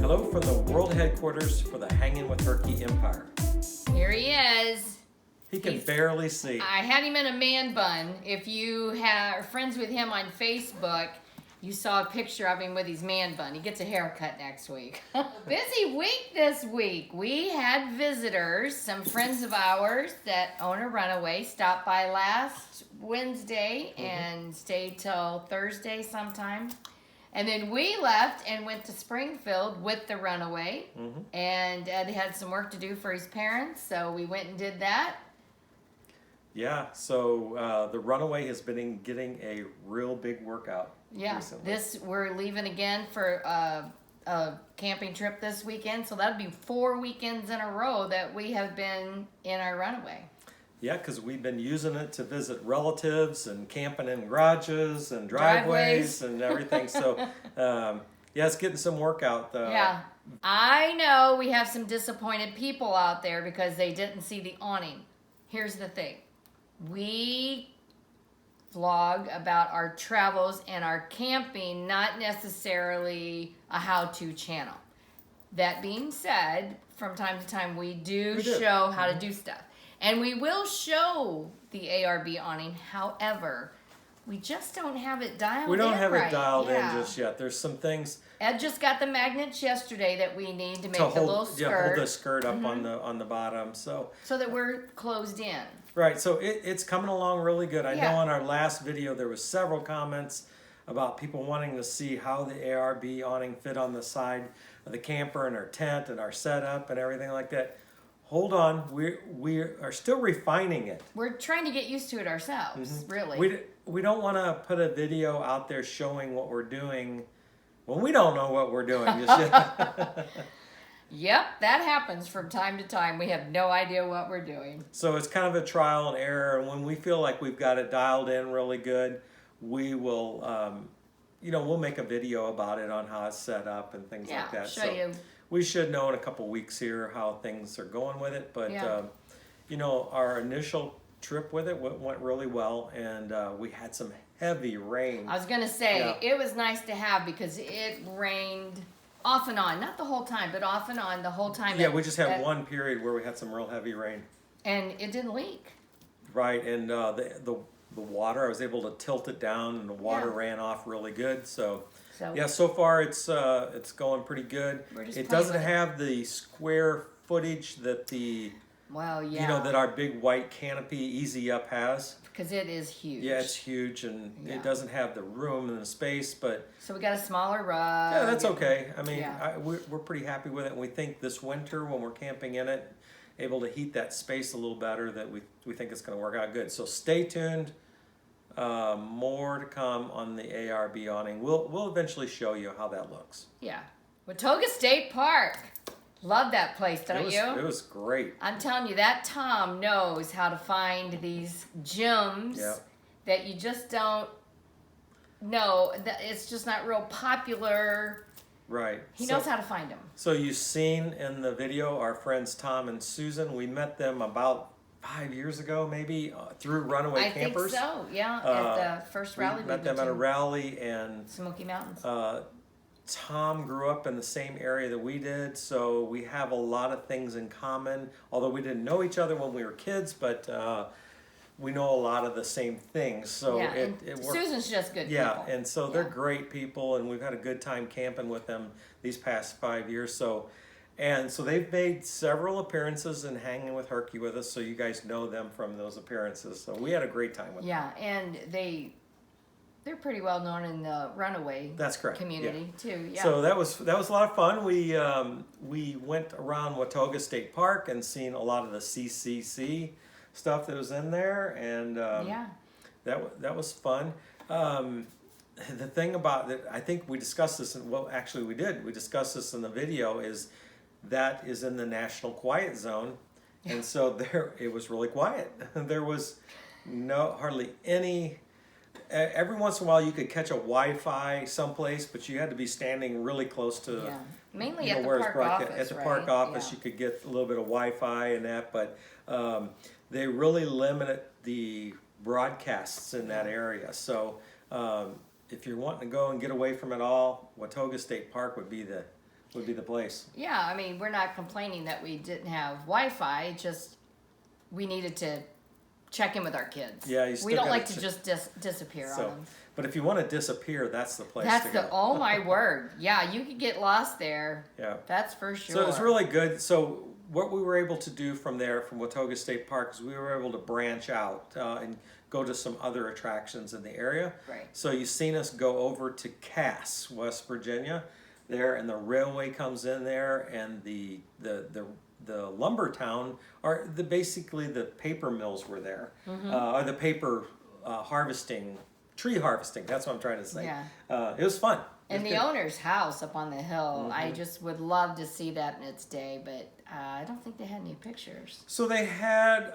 Hello from the world headquarters for the Hanging with Herky Empire. Here he is. He can barely see. I had him in a man bun. If you are friends with him on Facebook, you saw a picture of him with his man bun. He gets a haircut next week. Busy week this week. We had visitors, some friends of ours that own a runaway, stopped by last Wednesday and stayed till Thursday sometime. And then we left and went to Springfield with the runaway. And Ed had some work to do for his parents, so we went and did that. Yeah, so the runaway has been getting a real big workout recently. We're leaving again for a camping trip this weekend, so that'll be 4 weekends in a row that we have been in our runaway. Yeah, because we've been using it to visit relatives and camping in garages and driveways and everything. So, yeah, it's getting some workout. Yeah. I know we have some disappointed people out there because they didn't see the awning. Here's the thing. We vlog about our travels and our camping, not necessarily a how-to channel. That being said, from time to time we do show how to do stuff. And we will show the ARB awning. However, we just don't have it dialed in. We don't have right. it dialed in just yet. There's some things. Ed just got the magnets yesterday that we need to make the little skirt. Yeah, hold the skirt up on the bottom. So that we're closed in. Right, so it's coming along really good. I know in our last video there was several comments about people wanting to see how the ARB awning fit on the side of the camper and our tent and our setup and everything like that. Hold on, we are still refining it. We're trying to get used to it ourselves, really. We don't want to put a video out there showing what we're doing when we don't know what we're doing just yet. Yep, that happens from time to time. We have no idea what we're doing. So it's kind of a trial and error. And when we feel like we've got it dialed in really good, we will, we'll make a video about it on how it's set up and things like that. Show you. We should know in a couple weeks here how things are going with it. But, our initial trip with it went really well. And we had some heavy rain. I was going to say, it was nice to have because it rained off and on. Not the whole time, but off and on the whole time. Yeah, we just had one period where we had some real heavy rain. And it didn't leak. Right, and the water, I was able to tilt it down and the water ran off really good. So so far it's going pretty good. It doesn't have the square footage that that our big white canopy Easy Up has. Because it is huge. Yeah, it's huge, and it doesn't have the room and the space, but... So we got a smaller rug. Yeah, that's okay. I mean, we're pretty happy with it, and we think this winter, when we're camping in it, able to heat that space a little better, that we think it's going to work out good. So stay tuned. More to come on the ARB awning. We'll eventually show you how that looks. Yeah. Watoga State Park. Love that place, don't you? It was great. I'm telling you, that Tom knows how to find these gems that you just don't know. That it's just not real popular. Right. He knows how to find them. So you've seen in the video our friends Tom and Susan. We met them about 5 years ago, maybe, through Runaway Campers. I think so, yeah. At the first rally we met them at a rally in Smoky Mountains. Tom grew up in the same area that we did, so we have a lot of things in common. Although we didn't know each other when we were kids, but we know a lot of the same things. So it works. Susan's just good people. Yeah, and so they're great people, and we've had a good time camping with them these past 5 years. So they've made several appearances and hanging with Herky with us, so you guys know them from those appearances. So we had a great time with them. Yeah, and they're pretty well known in the runaway community too. Yeah. So that was a lot of fun. We went around Watoga State Park and seen a lot of the CCC stuff that was in there, and that was fun. The thing about that, I think we discussed this, we discussed this in the video, is that is in the National Quiet Zone, and so it was really quiet. There was hardly any. Every once in a while you could catch a Wi-Fi someplace, but you had to be standing really close to mainly at the park office. At the park office you could get a little bit of Wi-Fi and that, but they really limited the broadcasts in that area. So if you're wanting to go and get away from it all, Watoga State Park would be the would be the place. Yeah, I mean, we're not complaining that we didn't have Wi-Fi. Just we needed to check in with our kids. Yeah, you still we don't gotta like to just disappear on them. But if you want to disappear, that's the place to go. Oh my word. Yeah, you could get lost there. Yeah. That's for sure. So it was really good. So what we were able to do from there, from Watoga State Park, is we were able to branch out and go to some other attractions in the area. Right. So you've seen us go over to Cass, West Virginia, there, and the railway comes in there, and the lumber town, or basically the paper mills were there, or the paper tree harvesting. That's what I'm trying to say. Yeah. It was fun. And the owner's house up on the hill, I just would love to see that in its day, but I don't think they had any pictures. So they had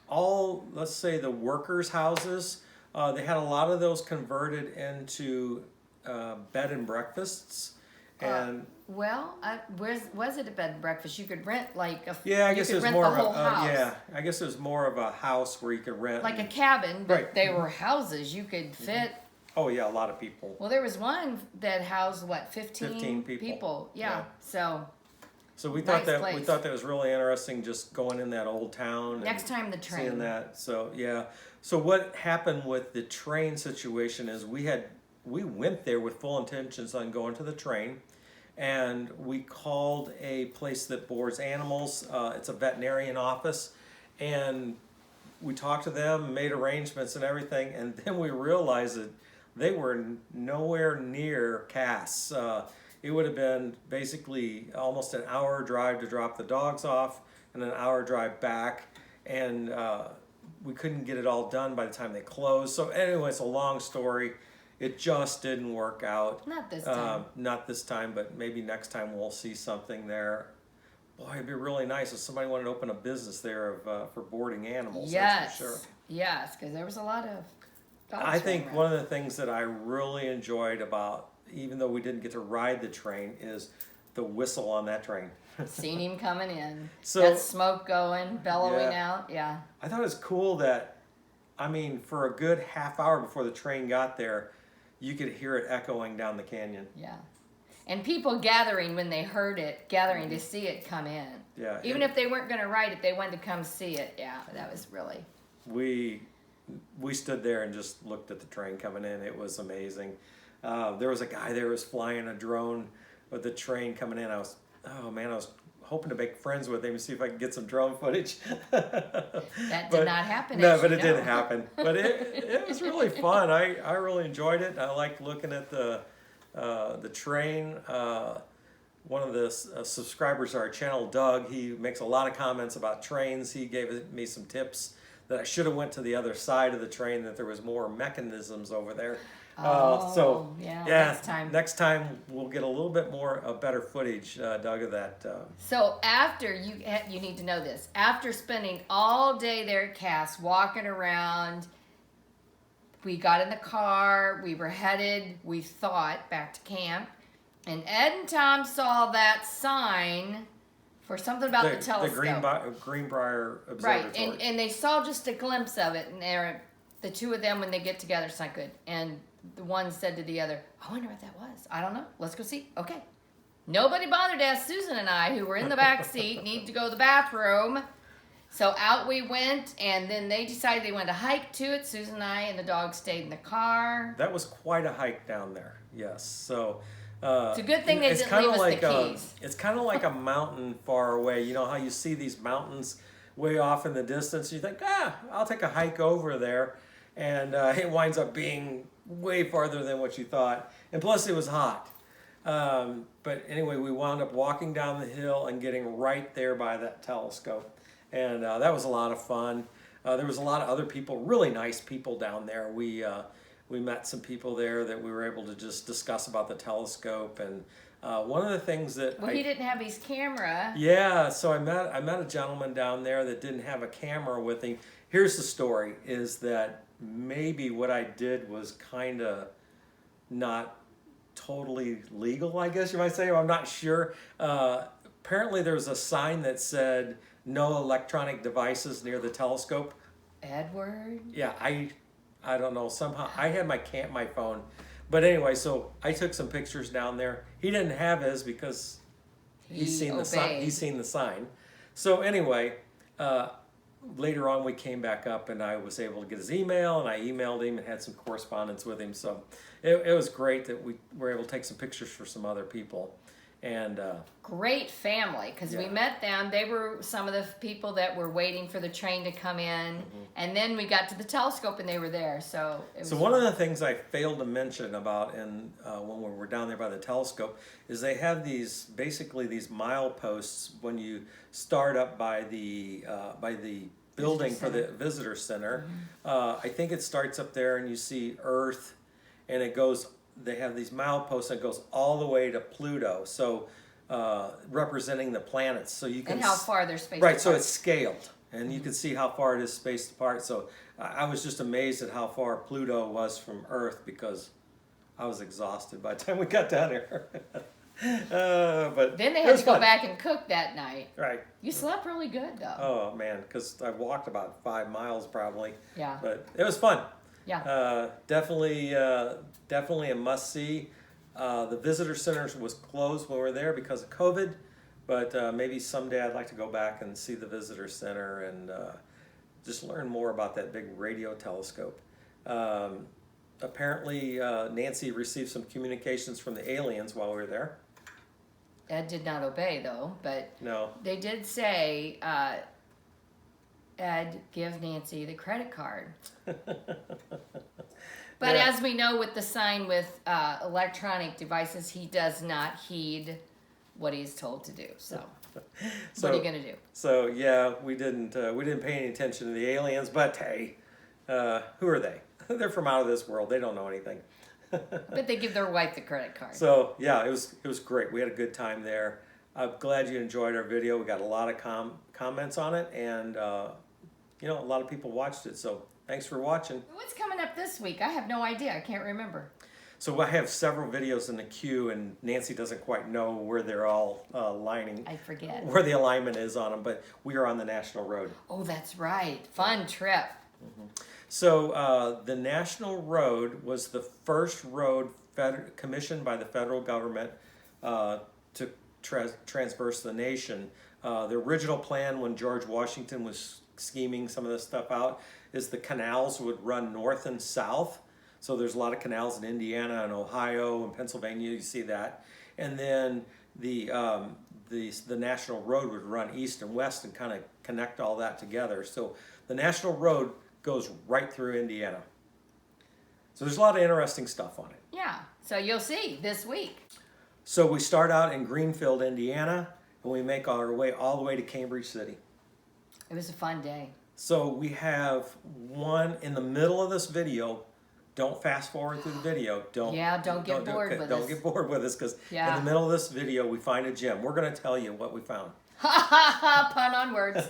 all, let's say, the workers' houses. They had a lot of those converted into bed and breakfasts. And was it a bed and breakfast? You could rent like a I guess it was more of a house. I guess it was more of a house where you could rent like a cabin, but Right. they were houses. You could fit. Oh yeah, a lot of people. Well, there was one that housed 15 people. Yeah. So we thought Nice place. that was really interesting, just going in that old town. Next time the train. Seeing that. So yeah. So what happened with the train situation is we went there with full intentions on going to the train, and we called a place that boards animals. It's a veterinarian office, and we talked to them, made arrangements and everything, and then we realized that they were nowhere near Cass. It would have been basically almost an hour drive to drop the dogs off and an hour drive back, and we couldn't get it all done by the time they closed. So anyway, it's a long story. It just didn't work out. Not this time. Not this time, but maybe next time we'll see something there. Boy, it'd be really nice if somebody wanted to open a business there for boarding animals. Yes. That's for sure. Yes, because there was a lot of dogs I think running one of the things that I really enjoyed about, even though we didn't get to ride the train, is the whistle on that train. around. Seen him coming in. So- that smoke going, bellowing Yeah. out. Yeah. I thought it was cool that, I mean, for a good half hour before the train got there, you could hear it echoing down the canyon. Yeah. And people gathering when they heard it, gathering to see it come in. Yeah. Even if they weren't going to ride it, they wanted to come see it. Yeah, that was really. We stood there and just looked at the train coming in. It was amazing. There was a guy there who was flying a drone with the train coming in. I was hoping to make friends with him and see if I could get some drone footage. That did not happen. No, but it didn't happen. But it was really fun. I really enjoyed it. I liked looking at the train. One of the subscribers to our channel, Doug, he makes a lot of comments about trains. He gave me some tips that I should have went to the other side of the train, that there was more mechanisms over there. Next time we'll get a little bit more better footage, Doug, of that. So after you need to know this. After spending all day there at Cass, walking around, we got in the car. We were headed, we thought, back to camp. And Ed and Tom saw that sign for something about the telescope. The Greenbrier Observatory. Right, and they saw just a glimpse of it, and the two of them, when they get together, it's not good. And the one said to the other, I wonder what that was. I don't know. Let's go see. Okay. Nobody bothered to ask Susan and I, who were in the back seat, need to go to the bathroom. So out we went, and then they decided they wanted to hike to it. Susan and I and the dog stayed in the car. That was quite a hike down there, yes. So it's a good thing they didn't leave us the keys. It's kind of like a mountain far away. You know how you see these mountains way off in the distance? You think, I'll take a hike over there. And it winds up being way farther than what you thought. And plus it was hot. But anyway, we wound up walking down the hill and getting right there by that telescope. And that was a lot of fun. There was a lot of other people, really nice people down there. We met some people there that we were able to just discuss about the telescope. And one of the things that he didn't have his camera. Yeah, so I met a gentleman down there that didn't have a camera with him. Here's the story, is that maybe what I did was kind of not totally legal, I guess you might say. I'm not sure. Apparently there was a sign that said no electronic devices near the telescope. Edward? Yeah, I don't know. Somehow I had my phone, But anyway, so I took some pictures down there. He didn't have his because he's seen the sign. He's seen the sign. So anyway, later on we came back up and I was able to get his email, and I emailed him and had some correspondence with him. So it was great that we were able to take some pictures for some other people. And great family, because we met them. They were some of the people that were waiting for the train to come in, and then we got to the telescope and they were there. So it was one of the things I failed to mention about when we were down there by the telescope is they have basically these mileposts when you start up by the building for the visitor center. I think it starts up there and you see Earth, and it goes. They have these mileposts and it goes all the way to Pluto, so representing the planets. So you can and how far they're spaced apart. apart. So it's scaled, and you can see how far it is spaced apart. So I was just amazed at how far Pluto was from Earth because I was exhausted by the time we got down here. But then they had to go back and cook that night. Right. You slept really good though. Oh man, because I walked about 5 miles probably. Yeah. But it was fun. Yeah. Definitely a must-see. The visitor center was closed when we were there because of COVID, but maybe someday I'd like to go back and see the visitor center and just learn more about that big radio telescope. Apparently, Nancy received some communications from the aliens while we were there. Ed did not obey, though, but no. They did say, Ed, give Nancy the credit card. But as we know with the sign with electronic devices, he does not heed what he's told to do. So what are you going to do? So, yeah, we didn't pay any attention to the aliens, but hey, who are they? They're from out of this world. They don't know anything. But they give their wife the credit card. So, yeah, it was great. We had a good time there. I'm glad you enjoyed our video. We got a lot of comments on it, and a lot of people watched it. So, thanks for watching. What's coming up this week? I have no idea. I can't remember. So I have several videos in the queue, and Nancy doesn't quite know where they're all lining. I forget. Where the alignment is on them, but we are on the National Road. Oh, that's right. Fun trip. So the National Road was the first road commissioned by the federal government to transverse the nation. The original plan when George Washington was scheming some of this stuff out is the canals would run north and south. So there's a lot of canals in Indiana and Ohio and Pennsylvania. You see that, and then the National Road would run east and west and kind of connect all that together. So the National Road goes right through Indiana. So there's a lot of interesting stuff on it. Yeah. So you'll see this week. So we start out in Greenfield, Indiana, and we make our way all the way to Cambridge City. It was a fun day. So we have one in the middle of this video. Don't fast forward through the video. Don't get bored with us. Don't get bored with us because in the middle of this video we find a gem. We're going to tell you what we found. Pun on words.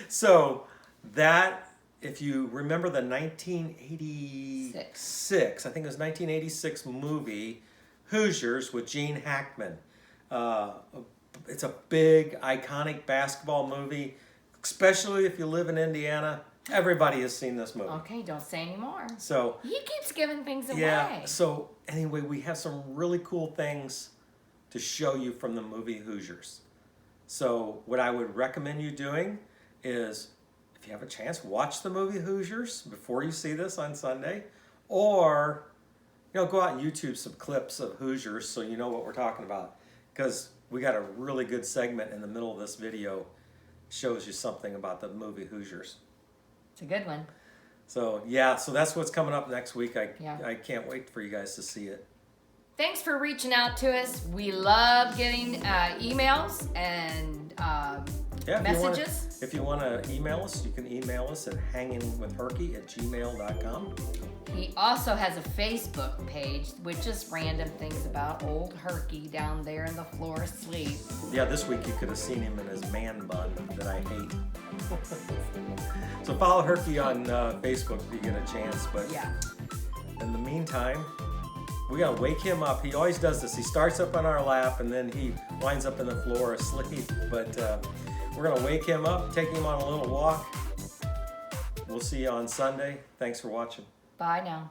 So that, if you remember the 1986, I think it was 1986 movie Hoosiers with Gene Hackman. It's a big, iconic basketball movie, especially if you live in Indiana. Everybody has seen this movie. Okay, don't say any more. So he keeps giving things away. Yeah. So anyway, we have some really cool things to show you from the movie Hoosiers. So what I would recommend you doing is, if you have a chance, watch the movie Hoosiers before you see this on Sunday, or go out and YouTube some clips of Hoosiers so you know what we're talking about. Because we got a really good segment in the middle of this video, shows you something about the movie Hoosiers. It's a good one. So yeah, so that's what's coming up next week. I can't wait for you guys to see it. Thanks for reaching out to us. We love getting emails and messages. If you want to email us, you can email us at hangingwithherky@gmail.com. He also has a Facebook page with just random things about old Herky down there in the floor asleep. Yeah, this week you could have seen him in his man bun that I hate. So follow Herky on Facebook if you get a chance. But in the meantime, we gotta wake him up. He always does this. He starts up on our lap and then he winds up in the floor asleep. But we're gonna wake him up, take him on a little walk. We'll see you on Sunday. Thanks for watching. Bye now.